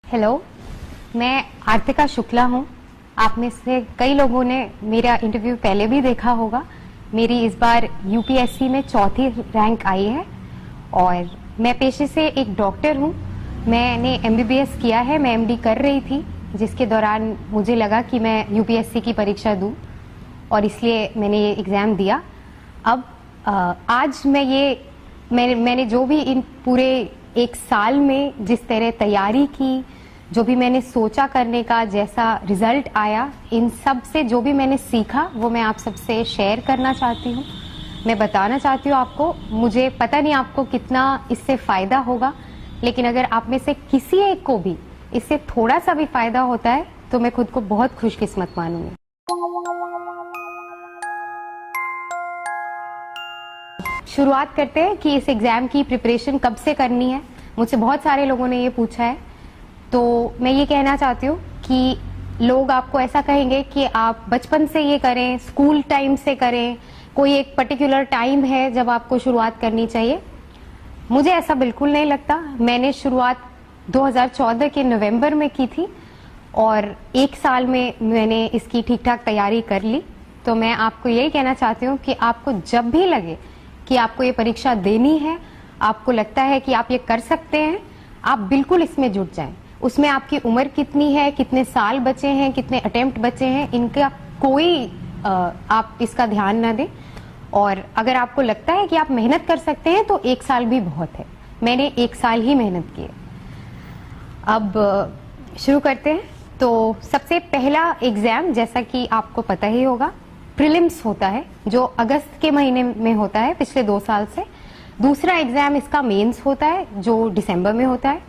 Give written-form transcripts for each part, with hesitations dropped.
Hello, मैं आर्तिका शुक्ला हूँ। आप में से कई लोगों ने मेरा इंटरव्यू पहले भी देखा होगा। मेरी इस बार यूपीएससी में चौथी रैंक आई है और मैं पेशे से एक डॉक्टर हूँ। मैंने एमबीबीएस किया है, मैं एमडी कर रही थी, जिसके दौरान मुझे लगा कि मैं यूपीएससी की परीक्षा दूँ और इसलिए मैंने ये एग्ज़ाम दिया। अब आज मैंने जो भी इन पूरे एक साल में जिस तरह तैयारी की, जो भी मैंने सोचा करने का, जैसा रिजल्ट आया, इन सब से जो भी मैंने सीखा वो मैं आप सबसे शेयर करना चाहती हूँ। मैं बताना चाहती हूँ आपको। मुझे पता नहीं आपको कितना इससे फायदा होगा, लेकिन अगर आप में से किसी एक को भी इससे थोड़ा सा भी फायदा होता है तो मैं खुद को बहुत खुशकिस्मत मानूंगी। शुरुआत करते हैं कि इस एग्जाम की प्रिपरेशन कब से करनी है। मुझसे बहुत सारे लोगों ने ये पूछा है, तो मैं ये कहना चाहती हूँ कि लोग आपको ऐसा कहेंगे कि आप बचपन से ये करें, स्कूल टाइम से करें, कोई एक पर्टिकुलर टाइम है जब आपको शुरुआत करनी चाहिए। मुझे ऐसा बिल्कुल नहीं लगता। मैंने शुरुआत 2014 के नवंबर में की थी और एक साल में मैंने इसकी ठीक ठाक तैयारी कर ली। तो मैं आपको यही कहना चाहती हूँ कि आपको जब भी लगे कि आपको ये परीक्षा देनी है, आपको लगता है कि आप ये कर सकते हैं, आप बिल्कुल इसमें जुट जाएं। उसमें आपकी उम्र कितनी है, कितने साल बचे हैं, कितने अटेम्प्ट बचे हैं, इनका कोई आप इसका ध्यान ना दें। और अगर आपको लगता है कि आप मेहनत कर सकते हैं तो एक साल भी बहुत है। मैंने एक साल ही मेहनत की है। अब शुरू करते हैं। तो सबसे पहला एग्जाम, जैसा कि आपको पता ही होगा, प्रीलिम्स होता है, जो अगस्त के महीने में होता है पिछले 2 साल से। दूसरा एग्जाम इसका मेंस होता है, जो दिसंबर में होता है।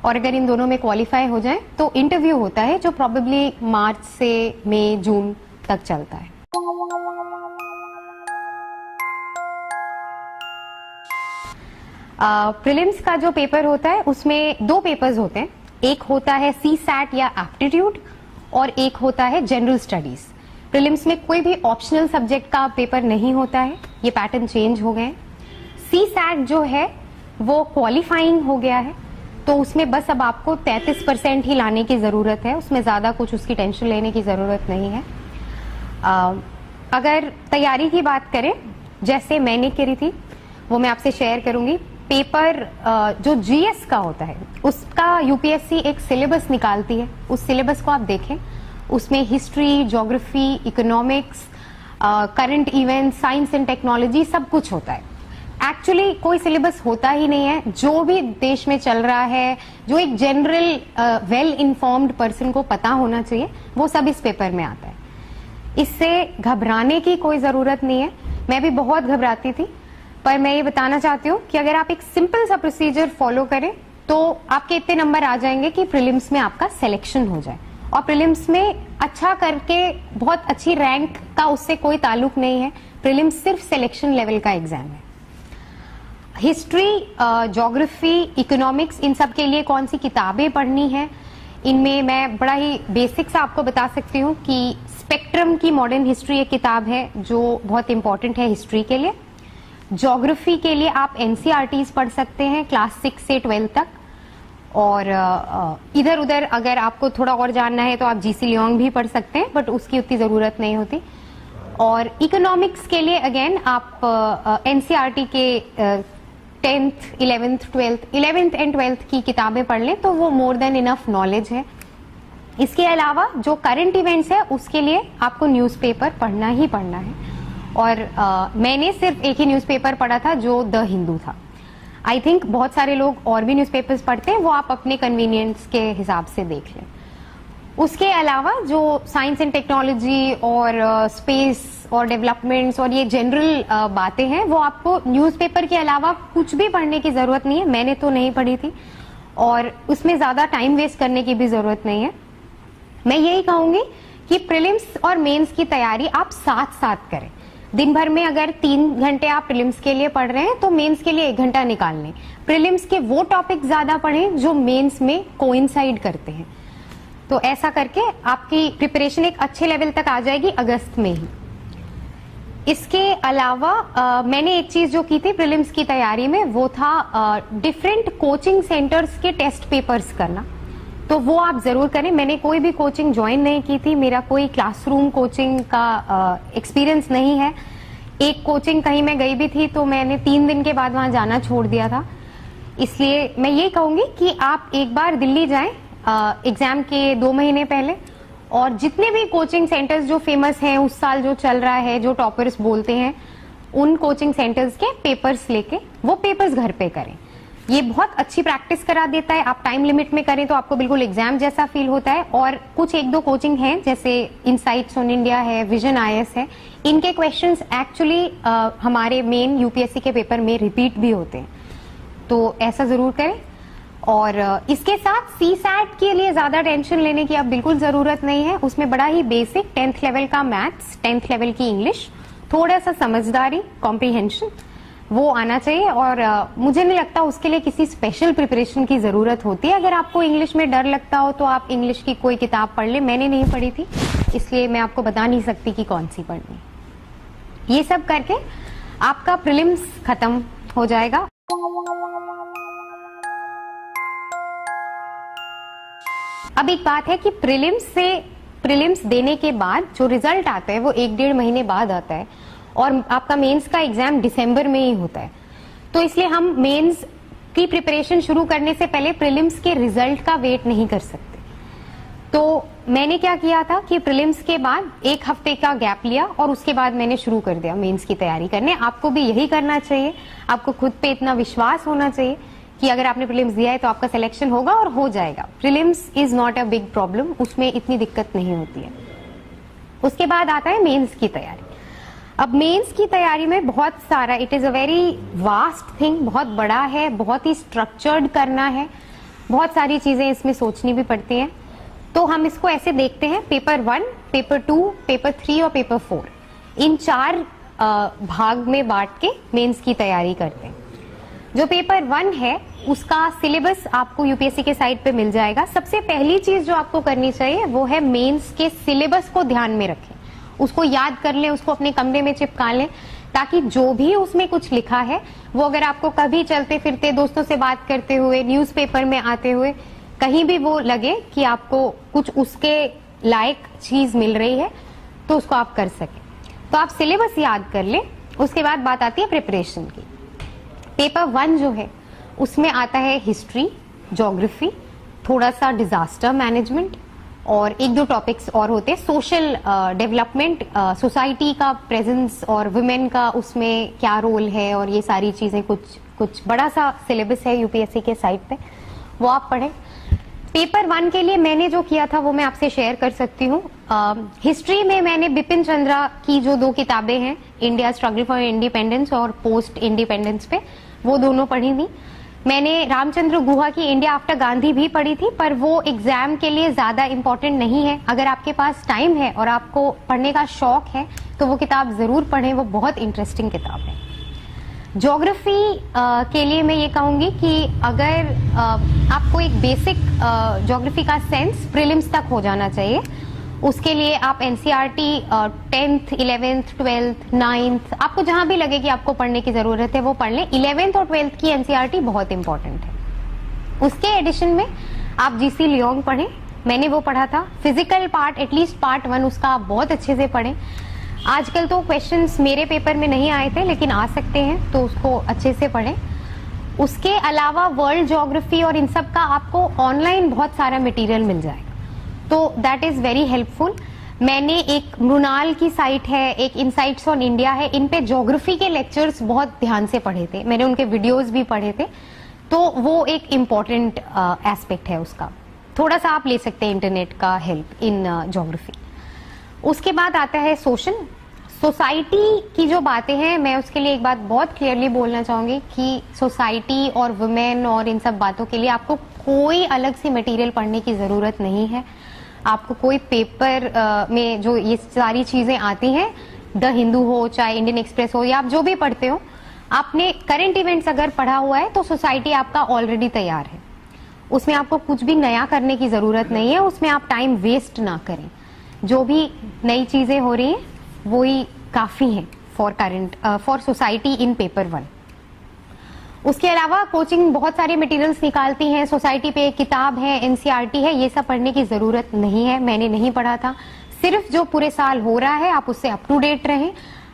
और अगर इन दोनों में क्वालिफाई हो जाए तो इंटरव्यू होता है, जो प्रोबेबली मार्च से मई जून तक चलता है। प्रीलिम्स का जो पेपर होता है उसमें 2 पेपर्स होते हैं। एक होता है सीसैट या एप्टीट्यूड और एक होता है जनरल स्टडीज। प्रीलिम्स में कोई भी ऑप्शनल सब्जेक्ट का पेपर नहीं होता है, ये पैटर्न चेंज हो गए। सीसैट जो है वो क्वालिफाइंग हो गया है, तो उसमें बस अब आपको 33% ही लाने की जरूरत है। उसमें ज्यादा कुछ उसकी टेंशन लेने की जरूरत नहीं है। अगर तैयारी की बात करें, जैसे मैंने करी थी वो मैं आपसे शेयर करूंगी। पेपर जो जीएस का होता है उसका यूपीएससी एक सिलेबस निकालती है। उस सिलेबस को आप देखें, उसमें history, geography, economics, current event, science and technology सब कुछ होता है। एक्चुअली कोई सिलेबस होता ही नहीं है। जो भी देश में चल रहा है, जो एक जनरल वेल इन्फॉर्म्ड पर्सन को पता होना चाहिए, वो सब इस पेपर में आता है। इससे घबराने की कोई जरूरत नहीं है। मैं भी बहुत घबराती थी, पर मैं ये बताना चाहती हूँ कि अगर आप एक सिंपल सा प्रोसीजर फॉलो करें तो आपके इतने नंबर आ जाएंगे कि प्रीलिम्स में आपका सिलेक्शन हो जाए। और प्रीलिम्स में अच्छा करके बहुत अच्छी रैंक का उससे कोई ताल्लुक नहीं है। प्रीलिम्स सिर्फ सिलेक्शन लेवल का एग्जाम है। हिस्ट्री, ज्योग्राफी, इकोनॉमिक्स, इन सब के लिए कौन सी किताबें पढ़नी है, इनमें मैं बड़ा ही बेसिक सा आपको बता सकती हूँ कि स्पेक्ट्रम की मॉडर्न हिस्ट्री एक किताब है जो बहुत इंपॉर्टेंट है हिस्ट्री के लिए। ज्योग्राफी के लिए आप एनसीईआरटीज पढ़ सकते हैं क्लास 6 से 12 तक। और इधर उधर अगर आपको थोड़ा और जानना है तो आप जीसी लियोंग भी पढ़ सकते हैं, बट उसकी उतनी जरूरत नहीं होती। और इकोनॉमिक्स के लिए अगेन आप एनसीईआरटी के 10th, 11th, 11th and 12th की किताबें पढ़ लें तो वो मोर देन इनफ नॉलेज है। इसके अलावा जो करंट इवेंट्स है उसके लिए आपको न्यूज़पेपर पढ़ना ही पढ़ना है। और मैंने सिर्फ एक ही न्यूज़पेपर पढ़ा था जो द हिंदू था। आई थिंक बहुत सारे लोग और भी न्यूज़पेपर्स पढ़ते हैं, वो आप अपने कन्वीनियंस के हिसाब से देख लें। उसके अलावा जो साइंस एंड टेक्नोलॉजी और स्पेस और डेवलपमेंट्स और ये जनरल बातें हैं, वो आपको न्यूज़पेपर के अलावा कुछ भी पढ़ने की जरूरत नहीं है। मैंने तो नहीं पढ़ी थी और उसमें ज्यादा टाइम वेस्ट करने की भी जरूरत नहीं है। मैं यही कहूंगी कि प्रीलिम्स और मेंस की तैयारी आप साथ साथ करें। दिन भर में अगर 3 घंटे आप प्रीलिम्स के लिए पढ़ रहे हैं तो मेंस के लिए 1 घंटा निकाल लें। प्रीलिम्स के वो टॉपिक ज्यादा पढ़ें जो मेंस में कोइंसाइड करते हैं। तो ऐसा करके आपकी प्रिपरेशन एक अच्छे लेवल तक आ जाएगी अगस्त में ही। इसके अलावा मैंने एक चीज जो की थी प्रीलिम्स की तैयारी में, वो था डिफरेंट कोचिंग सेंटर्स के टेस्ट पेपर्स करना। तो वो आप जरूर करें। मैंने कोई भी कोचिंग ज्वाइन नहीं की थी, मेरा कोई क्लासरूम कोचिंग का एक्सपीरियंस नहीं है। एक कोचिंग कहीं मैं गई भी थी तो मैंने 3 दिन के बाद वहां जाना छोड़ दिया था। इसलिए मैं ये कहूंगी कि आप एक बार दिल्ली जाएं एग्जाम के 2 महीने पहले, और जितने भी कोचिंग सेंटर्स जो फेमस हैं उस साल जो चल रहा है, जो टॉपर्स बोलते हैं, उन कोचिंग सेंटर्स के पेपर्स लेके वो पेपर्स घर पे करें। ये बहुत अच्छी प्रैक्टिस करा देता है। आप टाइम लिमिट में करें तो आपको बिल्कुल एग्जाम जैसा फील होता है। और कुछ 1-2 कोचिंग हैं जैसे इनसाइट्स ऑन इंडिया है, विजन आईएएस है, इनके क्वेश्चंस एक्चुअली हमारे मेन यूपीएससी के पेपर में रिपीट भी होते हैं, तो ऐसा जरूर करें। और इसके साथ सीसैट के लिए ज्यादा टेंशन लेने की अब बिल्कुल जरूरत नहीं है। उसमें बड़ा ही बेसिक 10th लेवल का मैथ्स, 10th लेवल की इंग्लिश, थोड़ा सा समझदारी, कॉम्प्रिहेंशन, वो आना चाहिए। और मुझे नहीं लगता उसके लिए किसी स्पेशल प्रिपरेशन की जरूरत होती है। अगर आपको इंग्लिश में डर लगता हो तो आप इंग्लिश की कोई किताब पढ़ ले। मैंने नहीं पढ़ी थी, इसलिए मैं आपको बता नहीं सकती कि कौन सी पढ़नी। ये सब करके आपका प्रीलिम्स खत्म हो जाएगा। अब एक बात है कि प्रीलिम्स देने के बाद जो रिजल्ट आता है वो 1-1.5 महीने बाद आता है, और आपका मेंस का एग्जाम दिसंबर में ही होता है। तो इसलिए हम मेंस की प्रिपरेशन शुरू करने से पहले प्रीलिम्स के रिजल्ट का वेट नहीं कर सकते। तो मैंने क्या किया था कि प्रीलिम्स के बाद 1 हफ्ते का गैप लिया और उसके बाद मैंने शुरू कर दिया मेंस की तैयारी करने। आपको भी यही करना चाहिए। आपको खुद पे इतना विश्वास होना चाहिए कि अगर आपने प्रीलिम्स दिया है तो आपका सिलेक्शन होगा और हो जाएगा। Prelims is not a big problem, उसमें इतनी दिक्कत नहीं होती है। उसके बाद आता है मेंस की तैयारी। अब मेंस की तैयारी में बहुत सारा, it is a very vast thing, बहुत बड़ा है, बहुत ही स्ट्रक्चर्ड करना है, बहुत सारी चीजें इसमें सोचनी भी पड़ती हैं। तो हम इसको ऐसे देखते हैं, पेपर 1, पेपर 2, पेपर 3 और पेपर 4, इन 4 भाग में बांट के मेंस की तैयारी करते हैं। जो पेपर 1 है उसका सिलेबस आपको यूपीएससी के साइट पे मिल जाएगा। सबसे पहली चीज जो आपको करनी चाहिए वो है मेंस के सिलेबस को ध्यान में रखें, उसको याद कर लें, उसको अपने कमरे में चिपका लें, ताकि जो भी उसमें कुछ लिखा है वो अगर आपको कभी चलते फिरते, दोस्तों से बात करते हुए, न्यूज़पेपर में आते हुए कहीं भी वो लगे कि आपको कुछ उसके लायक चीज मिल रही है तो उसको आप कर सकें। तो आप सिलेबस याद कर लें। उसके बाद बात आती है प्रिपरेशन की। पेपर 1 जो है उसमें आता है हिस्ट्री, ज्योग्राफी, थोड़ा सा डिजास्टर मैनेजमेंट और 1-2 टॉपिक्स और होते हैं, सोशल डेवलपमेंट, सोसाइटी का प्रेजेंस और वुमेन का उसमें क्या रोल है, और ये सारी चीजें कुछ बड़ा सा सिलेबस है यूपीएससी के साइट पे, वो आप पढ़ें। पेपर 1 के लिए मैंने जो किया था वो मैं आपसे शेयर कर सकती हूँ। हिस्ट्री में मैंने बिपिन चंद्रा की जो 2 किताबें हैं, इंडिया स्ट्रगल फॉर इंडिपेंडेंस और पोस्ट इंडिपेंडेंस पे, वो दोनों पढ़ी थी। मैंने रामचंद्र गुहा की इंडिया आफ्टर गांधी भी पढ़ी थी, पर वो एग्जाम के लिए ज्यादा इंपॉर्टेंट नहीं है। अगर आपके पास टाइम है और आपको पढ़ने का शौक है तो वो किताब जरूर पढ़ें, वो बहुत इंटरेस्टिंग किताब है। ज्योग्राफी के लिए मैं ये कहूंगी कि अगर आपको एक बेसिक ज्योग्राफी का सेंस प्रीलिम्स तक हो जाना चाहिए, उसके लिए आप NCERT 10th, 11th, 12th, 9th, आपको जहां भी लगे कि आपको पढ़ने की जरूरत है वो पढ़ लें। 11th और 12th की एनसीईआरटी बहुत इंपॉर्टेंट है। उसके एडिशन में आप जीसी लियोंग पढ़ें, मैंने वो पढ़ा था। फिजिकल पार्ट, एटलीस्ट पार्ट 1 उसका आप बहुत अच्छे से पढ़ें। आजकल तो क्वेश्चंस मेरे पेपर में नहीं आए थे लेकिन आ सकते हैं, तो उसको अच्छे से पढ़ें। उसके अलावा वर्ल्ड ज्योग्राफी और इन सब का आपको ऑनलाइन बहुत सारा मटेरियल मिल जाएगा, तो दैट इज वेरी हेल्पफुल। मैंने एक मृणाल की साइट है, एक इनसाइट्स ऑन इंडिया है, इन पे ज्योग्राफी के लेक्चर्स बहुत ध्यान से पढ़े थे, मैंने उनके वीडियोस भी पढ़े थे, तो वो एक इम्पॉर्टेंट एस्पेक्ट है उसका। थोड़ा सा आप ले सकते हैं इंटरनेट का हेल्प इन ज्योग्राफी। उसके बाद आता है सोशल, सोसाइटी की जो बातें हैं, मैं उसके लिए एक बात बहुत क्लियरली बोलना चाहूंगी कि सोसाइटी और वुमेन और इन सब बातों के लिए आपको कोई अलग से मटेरियल पढ़ने की जरूरत नहीं है। आपको कोई पेपर में जो ये सारी चीजें आती हैं, द हिंदू हो चाहे इंडियन एक्सप्रेस हो या आप जो भी पढ़ते हो, आपने करंट इवेंट्स अगर पढ़ा हुआ है तो सोसाइटी आपका ऑलरेडी तैयार है, उसमें आपको कुछ भी नया करने की जरूरत नहीं है, उसमें आप टाइम वेस्ट ना करें। जो भी नई चीजें हो रही हैं वो ही काफी है for current, for society in paper 1। उसके अलावा कोचिंग बहुत सारे मटेरियल्स निकालती हैं, सोसाइटी पे किताब है, एनसीईआरटी है, ये सब पढ़ने की जरूरत नहीं है, मैंने नहीं पढ़ा था। सिर्फ जो पूरे साल हो रहा है आप उससे अप टू डेट रहें,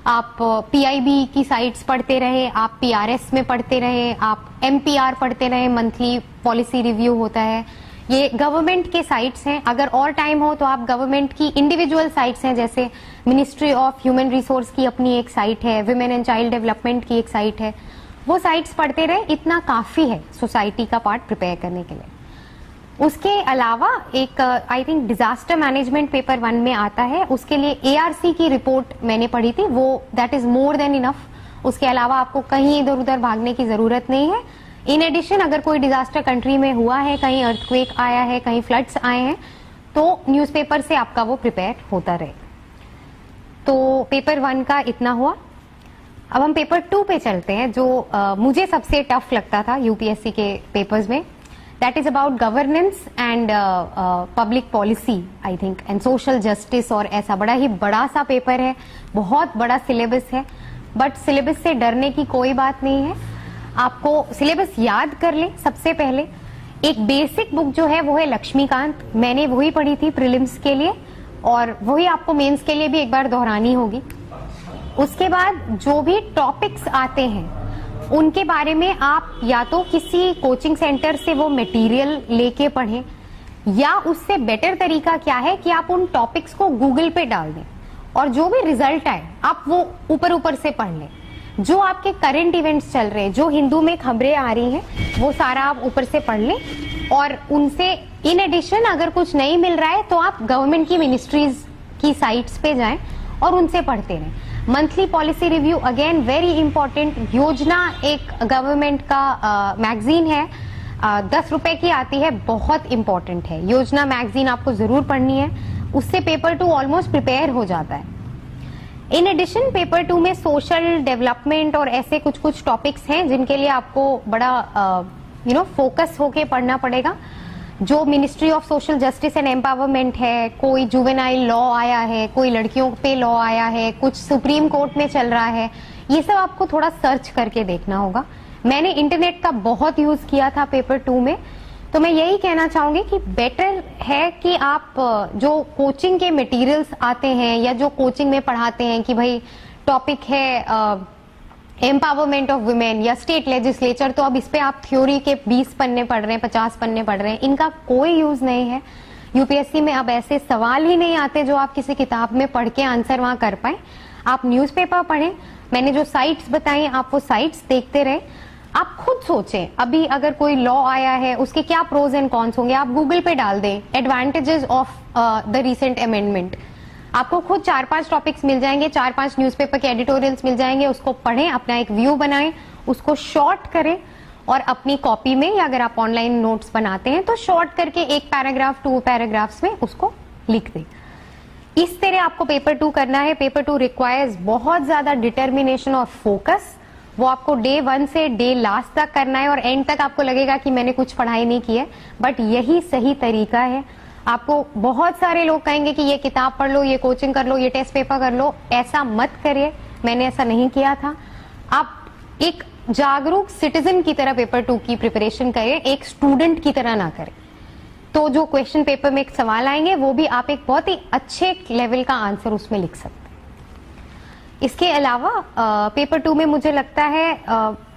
आप पीआईबी की साइट्स पढ़ते रहे, आप पीआरएस में पढ़ते रहे, आप एमपीआर पढ़ते रहे, मंथली पॉलिसी रिव्यू होता है, ये गवर्नमेंट के साइट्स हैं। अगर और टाइम हो तो आप गवर्नमेंट की इंडिविजुअल साइट्स हैं, जैसे मिनिस्ट्री ऑफ ह्यूमन रिसोर्स की अपनी एक साइट है, विमेन एंड चाइल्ड डेवलपमेंट की एक साइट है, वो साइट्स पढ़ते रहे, इतना काफी है सोसाइटी का पार्ट प्रिपेयर करने के लिए। उसके अलावा एक I think disaster management paper 1 में आता है, उसके लिए एआरसी की रिपोर्ट मैंने पढ़ी थी, वो that is more than enough. उसके अलावा आपको कहीं इधर उधर भागने की जरूरत नहीं है। इन एडिशन अगर कोई डिजास्टर कंट्री में हुआ है, कहीं अर्थक्वेक आया है, कहीं फ्लड्स आए हैं, तो न्यूज़पेपर से आपका वो प्रिपेयर होता रहे। तो पेपर 1 का इतना हुआ। अब हम पेपर 2 पे चलते हैं, जो मुझे सबसे टफ लगता था यूपीएससी के पेपर्स में। That is about governance and public policy I think and social justice. और ऐसा बड़ा ही बड़ा सा पेपर है, बहुत बड़ा सिलेबस है, बट सिलेबस से डरने की कोई बात नहीं है। आपको सिलेबस याद कर ले। सबसे पहले एक बेसिक बुक जो है वो है लक्ष्मीकांत, मैंने वही पढ़ी थी प्रीलिम्स के लिए, और वही आपको मेंस के लिए भी एक बार दोहरानी होगी। उसके बाद जो भी टॉपिक्स आते हैं उनके बारे में आप या तो किसी कोचिंग सेंटर से वो मटेरियल लेके पढ़ें, या उससे बेटर तरीका क्या है कि आप उन टॉपिक्स को गूगल पे डाल दें और जो भी रिजल्ट आए आप वो ऊपर ऊपर से पढ़ लें। जो आपके करंट इवेंट्स चल रहे हैं, जो हिंदू में खबरें आ रही हैं, वो सारा आप ऊपर से पढ़ लें। और उनसे इन एडिशन अगर कुछ नहीं मिल रहा है तो आप गवर्नमेंट की मिनिस्ट्रीज की साइट्स पे जाएं और उनसे पढ़ते रहें। Monthly policy review again very important. योजना एक गवर्नमेंट का मैगजीन है, 10 रुपए की आती है, बहुत इंपॉर्टेंट है। योजना मैगजीन आपको जरूर पढ़नी है, उससे पेपर 2 ऑलमोस्ट प्रिपेयर हो जाता है। इन एडिशन पेपर 2 में सोशल डेवलपमेंट और ऐसे कुछ कुछ टॉपिक्स हैं जिनके लिए आपको बड़ा फोकस होके पढ़ना पड़ेगा। जो ministry of social justice and empowerment है, कोई जुवेनाइल लॉ आया है, कोई लड़कियों पे लॉ आया है, कुछ सुप्रीम कोर्ट में चल रहा है, ये सब आपको थोड़ा सर्च करके देखना होगा। मैंने इंटरनेट का बहुत यूज किया था पेपर 2 में, तो मैं यही कहना चाहूंगी कि बेटर है कि आप जो कोचिंग के मटेरियल्स आते हैं या जो कोचिंग में पढ़ाते हैं कि भाई टॉपिक है एम्पावरमेंट ऑफ वुमेन या स्टेट लेजिस्लेचर, तो अब इस पे आप थ्योरी के 20 पन्ने पढ़ रहे हैं, 50 पन्ने पढ़ रहे हैं, इनका कोई यूज नहीं है। यूपीएससी में अब ऐसे सवाल ही नहीं आते जो आप किसी किताब में पढ़ के आंसर वहां कर पाए। आप न्यूज़पेपर पढ़ें, मैंने जो साइट्स बताई आप वो साइट्स देखते रहे। आप खुद सोचें, अभी अगर कोई लॉ आया है उसके क्या प्रोज एंड कॉन्स होंगे, आप गूगल पे डाल दें advantages of the recent amendment, आपको खुद 4-5 टॉपिक्स मिल जाएंगे, 4-5 न्यूज़पेपर के एडिटोरियल्स मिल जाएंगे। उसको पढ़ें, अपना एक व्यू बनाएं, उसको शॉर्ट करें और अपनी कॉपी में, या अगर आप ऑनलाइन नोट्स बनाते हैं तो शॉर्ट करके 1 पैराग्राफ 2 पैराग्राफ्स में उसको लिख दें। इस तरह आपको पेपर 2 करना है। पेपर 2 रिक्वायर्स बहुत ज्यादा डिटर्मिनेशन और फोकस। वो आपको डे 1 से डे लास्ट तक करना है और एंड तक आपको लगेगा कि मैंने कुछ पढ़ाई नहीं की है, बट यही सही तरीका है। आपको बहुत सारे लोग कहेंगे कि ये किताब पढ़ लो, ये कोचिंग कर लो, ये टेस्ट पेपर कर लो, ऐसा मत करिए। मैंने ऐसा नहीं किया था। आप एक जागरूक सिटीजन की तरह पेपर 2 की प्रिपरेशन करें, एक स्टूडेंट की तरह ना करें। तो जो क्वेश्चन पेपर में एक सवाल आएंगे वो भी आप एक बहुत ही अच्छे लेवल का आंसर उसमें लिख सकते हैं। इसके अलावा पेपर 2 में मुझे लगता है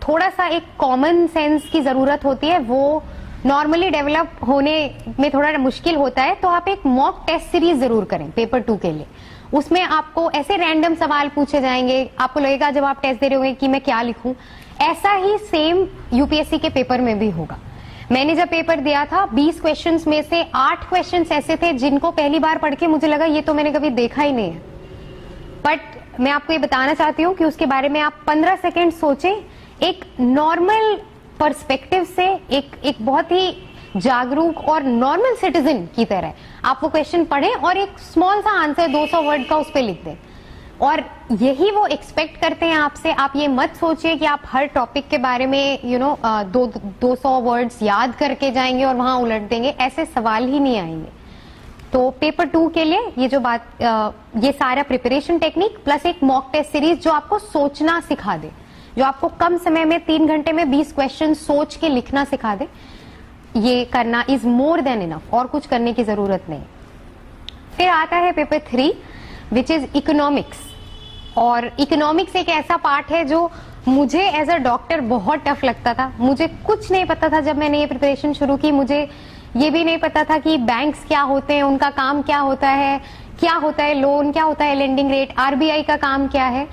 थोड़ा सा एक कॉमन सेंस की जरूरत होती है, वो नॉर्मली डेवलप होने में थोड़ा मुश्किल होता है। तो आप एक मॉक टेस्ट सीरीज जरूर करें पेपर 2 के लिए। उसमें आपको ऐसे रैंडम सवाल पूछे जाएंगे, आपको लगेगा जब आप टेस्ट दे रहे होंगे कि मैं क्या लिखूं। ऐसा ही सेम यूपीएससी के पेपर में भी होगा। मैंने जब पेपर दिया था 20 क्वेश्चंस में से 8 क्वेश्चंस ऐसे थे जिनको पहली बार पढ़ के मुझे लगा ये तो मैंने कभी देखा ही नहीं है। बट मैं आपको ये बताना चाहती हूँ कि उसके बारे में आप 15 सेकेंड सोचें, एक नॉर्मल पर्सपेक्टिव से, एक बहुत ही जागरूक और नॉर्मल सिटीजन की तरह आप वो क्वेश्चन पढ़ें और एक स्मॉल सा आंसर 200 वर्ड का उस पर लिख दें। और यही वो एक्सपेक्ट करते हैं आपसे। आप ये मत सोचिए कि आप हर टॉपिक के बारे में 200 वर्ड्स याद करके जाएंगे और वहां उलट देंगे, ऐसे सवाल ही नहीं आएंगे। तो पेपर 2 के लिए ये जो ये सारा प्रिपरेशन टेक्निक प्लस एक मॉक टेस्ट सीरीज जो आपको सोचना सिखा दे। जो आपको कम समय में 3 घंटे में 20 क्वेश्चन सोच के लिखना सिखा दे, ये करना इज मोर देन इनफ, और कुछ करने की जरूरत नहीं। फिर आता है पेपर 3 विच इज इकोनॉमिक्स। और इकोनॉमिक्स एक ऐसा पार्ट है जो मुझे एज अ डॉक्टर बहुत टफ लगता था। मुझे कुछ नहीं पता था जब मैंने ये प्रिपरेशन शुरू की। मुझे ये भी नहीं पता था कि बैंक्स क्या होते हैं, उनका काम क्या होता है लोन, क्या होता है लेंडिंग रेट, आरबीआई का काम क्या है।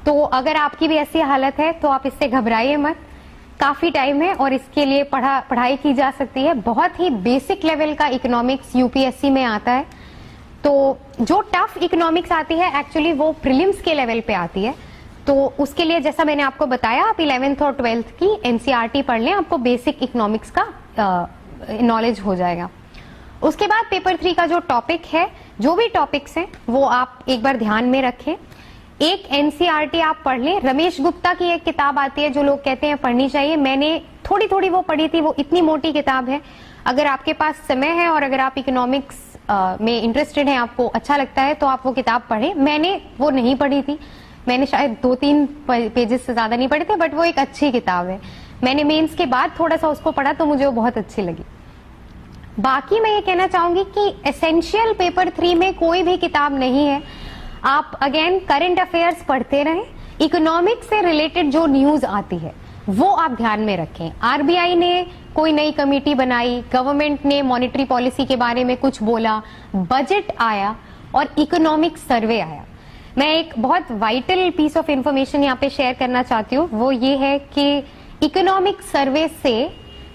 तो अगर आपकी भी ऐसी हालत है तो आप इससे घबराइए मत, काफी टाइम है और इसके लिए पढ़ाई की जा सकती है। बहुत ही बेसिक लेवल का इकोनॉमिक्स यूपीएससी में आता है। तो जो टफ इकोनॉमिक्स आती है एक्चुअली वो प्रीलिम्स के लेवल पे आती है। तो उसके लिए जैसा मैंने आपको बताया, आप 11th और 12th की एनसीईआरटी पढ़ लें, आपको बेसिक इकोनॉमिक्स का नॉलेज हो जाएगा। उसके बाद पेपर 3 का जो टॉपिक है, जो भी टॉपिक्स हैं वो आप एक बार ध्यान में रखें। एक एनसीईआरटी आप पढ़ लें। रमेश गुप्ता की एक किताब आती है जो लोग कहते हैं पढ़नी चाहिए, मैंने थोड़ी थोड़ी वो पढ़ी थी, वो इतनी मोटी किताब है। अगर आपके पास समय है और अगर आप इकोनॉमिक्स में इंटरेस्टेड हैं, आपको अच्छा लगता है तो आप वो किताब पढ़ें। मैंने वो नहीं पढ़ी थी, मैंने शायद 2-3 पेजेस से ज्यादा नहीं पढ़े थे, बट वो एक अच्छी किताब है। मैंने मेंस के बाद थोड़ा सा उसको पढ़ा तो मुझे वो बहुत अच्छी लगी। बाकी मैं ये कहना चाहूंगी कि एसेंशियल पेपर 3 में कोई भी किताब नहीं है। आप अगेन करंट अफेयर्स पढ़ते रहें। इकोनॉमिक्स से रिलेटेड जो न्यूज आती है वो आप ध्यान में रखें। आरबीआई ने कोई नई कमेटी बनाई, गवर्नमेंट ने मॉनेटरी पॉलिसी के बारे में कुछ बोला, बजट आया और इकोनॉमिक सर्वे आया। मैं एक बहुत वाइटल पीस ऑफ इंफॉर्मेशन यहाँ पे शेयर करना चाहती हूँ, वो ये है कि इकोनॉमिक सर्वे से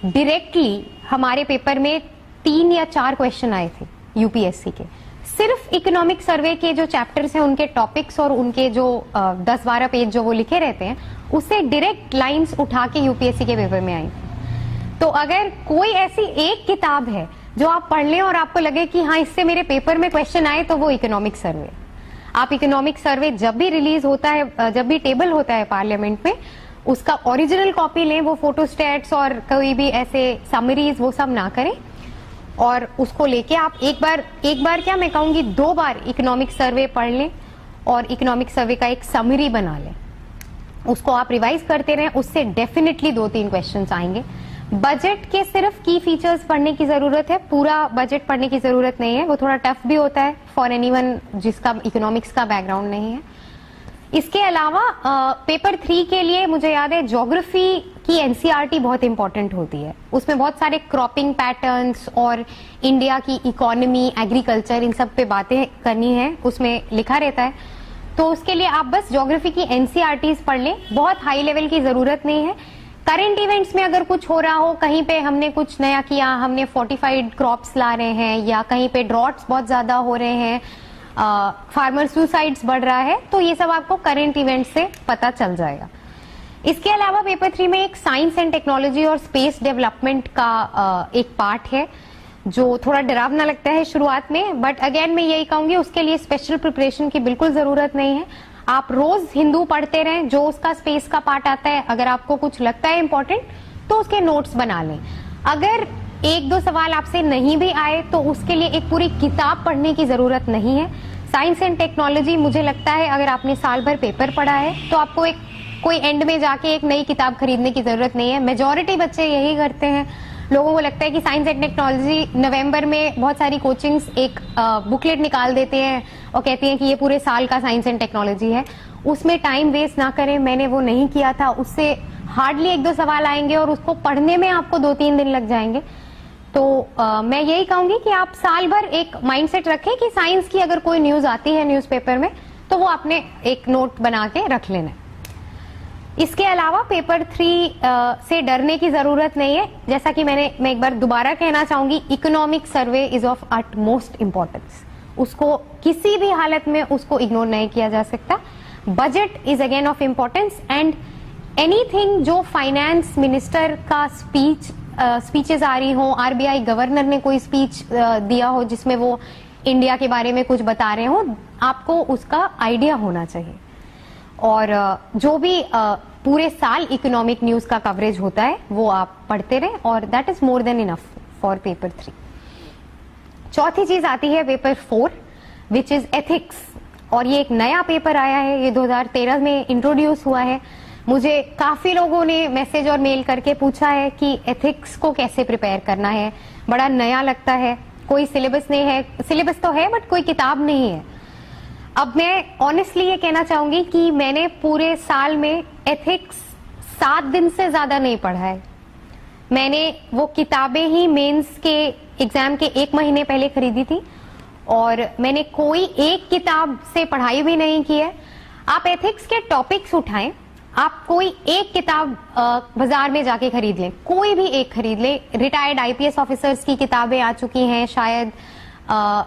डायरेक्टली हमारे पेपर में 3 या 4 क्वेश्चन आए थे यूपीएससी के। सिर्फ इकोनॉमिक सर्वे के जो चैप्टर्स हैं, उनके टॉपिक्स और उनके जो 10-12 पेज जो वो लिखे रहते हैं, उससे डायरेक्ट लाइंस उठा के यूपीएससी के पेपर में आई। तो अगर कोई ऐसी एक किताब है जो आप पढ़ लें और आपको लगे कि हाँ इससे मेरे पेपर में क्वेश्चन आए, तो वो इकोनॉमिक सर्वे। आप इकोनॉमिक सर्वे जब भी रिलीज होता है, जब भी टेबल होता है पार्लियामेंट में, उसका ओरिजिनल कॉपी लें। वो फोटोस्टेट्स और कोई भी ऐसे समरीज वो सब ना करें, और उसको लेके आप एक बार क्या मैं कहूंगी 2 बार इकोनॉमिक सर्वे पढ़ लें और इकोनॉमिक सर्वे का एक समरी बना लें। उसको आप रिवाइज करते रहें, उससे डेफिनेटली 2-3 क्वेश्चंस आएंगे। बजट के सिर्फ की फीचर्स पढ़ने की जरूरत है, पूरा बजट पढ़ने की जरूरत नहीं है। वो थोड़ा टफ भी होता है फॉर एनीवन जिसका इकोनॉमिक्स का बैकग्राउंड नहीं है। इसके अलावा पेपर 3 के लिए मुझे याद है ज्योग्राफी की एनसीईआरटी बहुत इंपॉर्टेंट होती है। उसमें बहुत सारे क्रॉपिंग पैटर्न्स और इंडिया की इकोनॉमी, एग्रीकल्चर, इन सब पे बातें करनी है, उसमें लिखा रहता है। तो उसके लिए आप बस ज्योग्राफी की एनसीईआरटीज पढ़ लें, बहुत हाई लेवल की जरूरत नहीं है। करंट इवेंट्स में अगर कुछ हो रहा हो, कहीं पे हमने कुछ नया किया, हमने फोर्टिफाइड क्रॉप्स ला रहे हैं, या कहीं पे ड्रॉट्स बहुत ज्यादा हो रहे हैं, फार्मर सुसाइड्स बढ़ रहा है, तो ये सब आपको करंट इवेंट से पता चल जाएगा। इसके अलावा पेपर 3 में एक साइंस एंड टेक्नोलॉजी और स्पेस डेवलपमेंट का एक पार्ट है जो थोड़ा डरावना लगता है शुरुआत में, बट अगेन मैं यही कहूंगी उसके लिए स्पेशल प्रिपरेशन की बिल्कुल जरूरत नहीं है। आप रोज हिंदू पढ़ते रहें, जो उसका स्पेस का पार्ट आता है, अगर आपको कुछ लगता है इंपॉर्टेंट तो उसके नोट्स बना लें। अगर 1-2 सवाल आपसे नहीं भी आए तो उसके लिए एक पूरी किताब पढ़ने की जरूरत नहीं है। साइंस एंड टेक्नोलॉजी मुझे लगता है अगर आपने साल भर पेपर पढ़ा है तो आपको कोई एंड में जाके एक नई किताब खरीदने की जरूरत नहीं है। मेजॉरिटी बच्चे यही करते हैं। लोगों को लगता है कि साइंस एंड टेक्नोलॉजी, नवंबर में बहुत सारी कोचिंग्स एक बुकलेट निकाल देते हैं और कहती हैं कि ये पूरे साल का साइंस एंड टेक्नोलॉजी है। उसमें टाइम वेस्ट ना करें, मैंने वो नहीं किया था। उससे हार्डली 1-2 सवाल आएंगे और उसको पढ़ने में आपको 2-3 दिन लग जाएंगे। तो मैं यही कहूंगी कि आप साल भर एक माइंडसेट रखें कि साइंस की अगर कोई न्यूज आती है न्यूज़पेपर में तो वो आपने एक नोट बना के रख लेना है। इसके अलावा पेपर 3 से डरने की जरूरत नहीं है। जैसा कि मैं एक बार दोबारा कहना चाहूंगी, economic survey is of utmost importance. उसको किसी भी हालत में उसको इग्नोर नहीं किया जा सकता। Budget is again of importance and anything जो फाइनेंस मिनिस्टर का स्पीचेस आ रही हो, आरबीआई गवर्नर ने कोई स्पीच दिया हो जिसमें वो इंडिया के बारे में कुछ बता रहे हो, आपको उसका आइडिया होना चाहिए। और जो भी पूरे साल इकोनॉमिक न्यूज का कवरेज होता है वो आप पढ़ते रहें और that is more than enough for paper 3। चौथी चीज आती है पेपर 4 विच इज एथिक्स, और ये एक नया पेपर आया है, ये 2013 में इंट्रोड्यूस हुआ है। मुझे काफी लोगों ने मैसेज और मेल करके पूछा है कि एथिक्स को कैसे प्रिपेयर करना है, बड़ा नया लगता है, कोई सिलेबस नहीं है, सिलेबस तो है बट कोई किताब नहीं है। अब मैं ऑनेस्टली ये कहना चाहूंगी कि मैंने पूरे साल में एथिक्स 7 दिन से ज्यादा नहीं पढ़ा है। मैंने वो किताबें ही मेंस के एग्जाम के 1 महीने पहले खरीदी थी और मैंने कोई एक किताब से पढ़ाई भी नहीं की है। आप एथिक्स के टॉपिक्स उठाएं, आप कोई एक किताब बाजार में जाके खरीद लें, कोई भी एक खरीद लें। रिटायर्ड आईपीएस ऑफिसर्स की किताबें आ चुकी हैं, शायद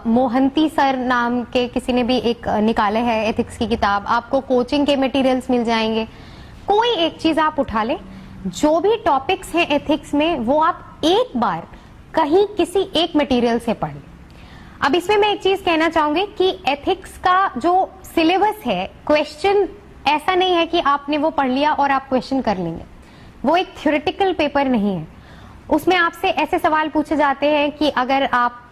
मोहंती सर नाम के किसी ने भी एक निकाले है एथिक्स की किताब। आपको कोचिंग के मटेरियल्स मिल जाएंगे। कोई एक चीज आप उठा लें, जो भी टॉपिक्स हैं एथिक्स में वो आप एक बार कहीं किसी एक मटेरियल से पढ़ लें। अब इसमें मैं एक चीज कहना चाहूंगी कि एथिक्स का जो सिलेबस है, क्वेश्चन ऐसा नहीं है कि आपने वो पढ़ लिया और आप क्वेश्चन कर लेंगे। वो एक थ्योरेटिकल पेपर नहीं है। उसमें आपसे ऐसे सवाल पूछे जाते हैं कि अगर आप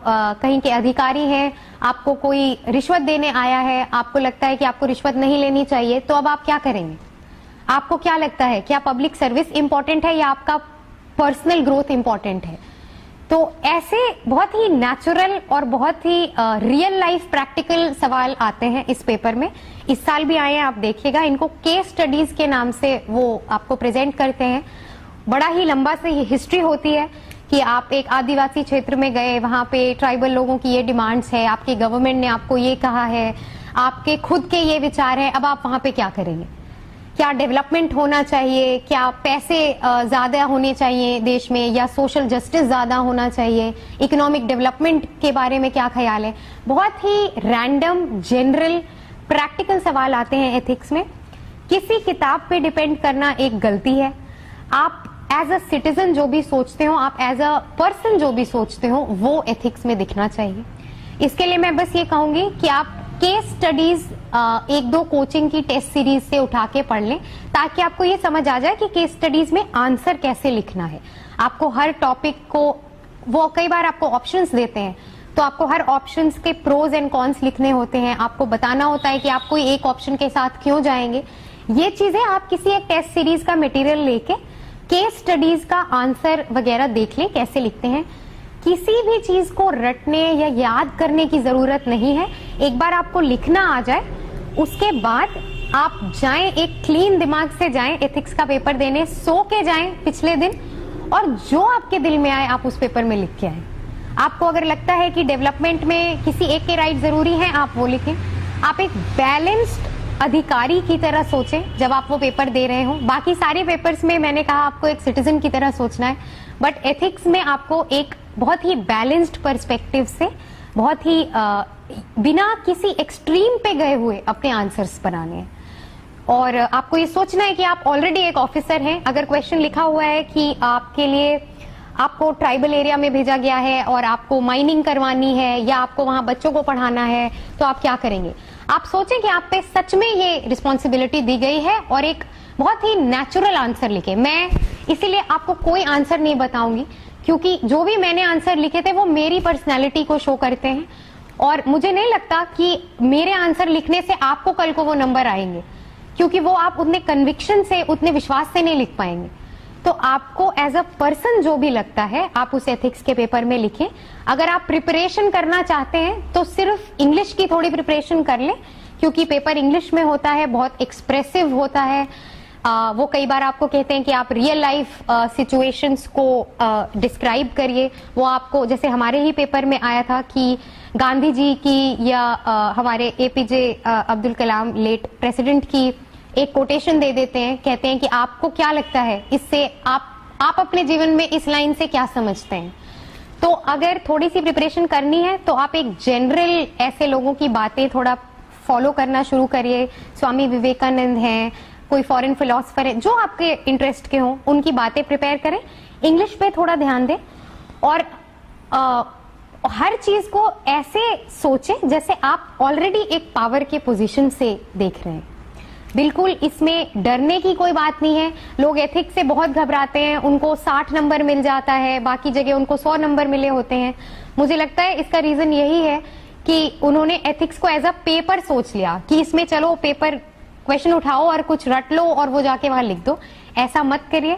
कहीं के अधिकारी हैं, आपको कोई रिश्वत देने आया है, आपको लगता है कि आपको रिश्वत नहीं लेनी चाहिए, तो अब आप क्या करेंगे? आपको क्या लगता है, क्या पब्लिक सर्विस इंपॉर्टेंट है या आपका पर्सनल ग्रोथ इंपॉर्टेंट है? तो ऐसे बहुत ही नेचुरल और बहुत ही रियल लाइफ प्रैक्टिकल सवाल आते हैं इस पेपर में। इस साल भी आए हैं, आप देखिएगा। इनको केस स्टडीज के नाम से वो आपको प्रेजेंट करते हैं। बड़ा ही लंबा से हिस्ट्री होती है कि आप एक आदिवासी क्षेत्र में गए, वहां पे ट्राइबल लोगों की ये डिमांड्स है, आपके गवर्नमेंट ने आपको ये कहा है, आपके खुद के ये विचार है, अब आप वहां पे क्या करेंगे? क्या डेवलपमेंट होना चाहिए, क्या पैसे ज्यादा होने चाहिए देश में, या सोशल जस्टिस ज्यादा होना चाहिए, इकोनॉमिक डेवलपमेंट के बारे में क्या ख्याल है? बहुत ही रैंडम जनरल प्रैक्टिकल सवाल आते हैं एथिक्स में। किसी किताब पे डिपेंड करना एक गलती है। आप एज अ सिटीजन जो भी सोचते हो, आप एज अ पर्सन जो भी सोचते हो, वो एथिक्स में दिखना चाहिए। इसके लिए मैं बस ये कहूंगी कि आप केस स्टडीज 1-2 कोचिंग की टेस्ट सीरीज से उठा के पढ़ लें, ताकि आपको ये समझ आ जाए कि केस स्टडीज में आंसर कैसे लिखना है। आपको हर टॉपिक को, वो कई बार आपको ऑप्शंस देते हैं, तो आपको हर ऑप्शंस के प्रोज एंड कॉन्स लिखने होते हैं। आपको बताना होता है कि आप कोई एक ऑप्शन के साथ क्यों जाएंगे। ये चीजें आप किसी एक टेस्ट सीरीज का मटेरियल लेके केस स्टडीज का आंसर वगैरह देख लें कैसे लिखते हैं। किसी भी चीज को रटने या याद करने की जरूरत नहीं है। एक बार आपको लिखना आ जाए, उसके बाद आप जाएं, एक क्लीन दिमाग से जाएं एथिक्स का पेपर देने, सो के जाएं पिछले दिन, और जो आपके दिल में आए आप उस पेपर में लिख के आए। आपको अगर लगता है कि डेवलपमेंट में किसी एक के राइट जरूरी है, आप वो लिखें। आप एक बैलेंस्ड अधिकारी की तरह सोचें जब आप वो पेपर दे रहे हो। बाकी सारे पेपर्स में मैंने कहा आपको एक सिटीजन की तरह सोचना है, बट एथिक्स में आपको एक बहुत ही बैलेंस्ड पर्सपेक्टिव से, बहुत ही बिना किसी एक्सट्रीम पे गए हुए अपने आंसर्स बनाने हैं। और आपको ये सोचना है कि आप ऑलरेडी एक ऑफिसर हैं। अगर क्वेश्चन लिखा हुआ है कि आपके लिए, आपको ट्राइबल एरिया में भेजा गया है और आपको माइनिंग करवानी है या आपको वहां बच्चों को पढ़ाना है, तो आप क्या करेंगे? आप सोचें कि आप पे सच में ये रिस्पॉन्सिबिलिटी दी गई है और एक बहुत ही नेचुरल आंसर लिखे। मैं इसीलिए आपको कोई आंसर नहीं बताऊंगी, क्योंकि जो भी मैंने आंसर लिखे थे वो मेरी पर्सनैलिटी को शो करते हैं, और मुझे नहीं लगता कि मेरे आंसर लिखने से आपको कल को वो नंबर आएंगे, क्योंकि वो आप उतने कन्विक्शन से, उतने विश्वास से नहीं लिख पाएंगे। तो आपको एज अ पर्सन जो भी लगता है आप उस एथिक्स के पेपर में लिखें। अगर आप प्रिपरेशन करना चाहते हैं तो सिर्फ इंग्लिश की थोड़ी प्रिपरेशन कर लें, क्योंकि पेपर इंग्लिश में होता है, बहुत एक्सप्रेसिव होता है। वो कई बार आपको कहते हैं कि आप रियल लाइफ सिचुएशंस को डिस्क्राइब करिए। वो आपको, जैसे हमारे ही पेपर में आया था कि गांधी जी की या हमारे APJ Abdul Kalam late president की एक कोटेशन दे देते हैं, कहते हैं कि आपको क्या लगता है इससे, आप अपने जीवन में इस लाइन से क्या समझते हैं। तो अगर थोड़ी सी प्रिपरेशन करनी है तो आप एक जनरल ऐसे लोगों की बातें थोड़ा फॉलो करना शुरू करिए। स्वामी विवेकानंद हैं, कोई फॉरेन फिलोसफर है, जो आपके इंटरेस्ट के हों, उनकी बातें प्रिपेयर करें। इंग्लिश पे थोड़ा ध्यान दें और हर चीज को ऐसे सोचें जैसे आप ऑलरेडी एक पावर के पोजीशन से देख रहे हैं। बिल्कुल इसमें डरने की कोई बात नहीं है। लोग एथिक्स से बहुत घबराते हैं, उनको 60 नंबर मिल जाता है, बाकी जगह उनको 100 नंबर मिले होते हैं। मुझे लगता है इसका रीजन यही है कि उन्होंने एथिक्स को एज अ पेपर सोच लिया कि इसमें चलो पेपर क्वेश्चन उठाओ और कुछ रट लो और वो जाके वहां लिख दो, ऐसा मत करिए।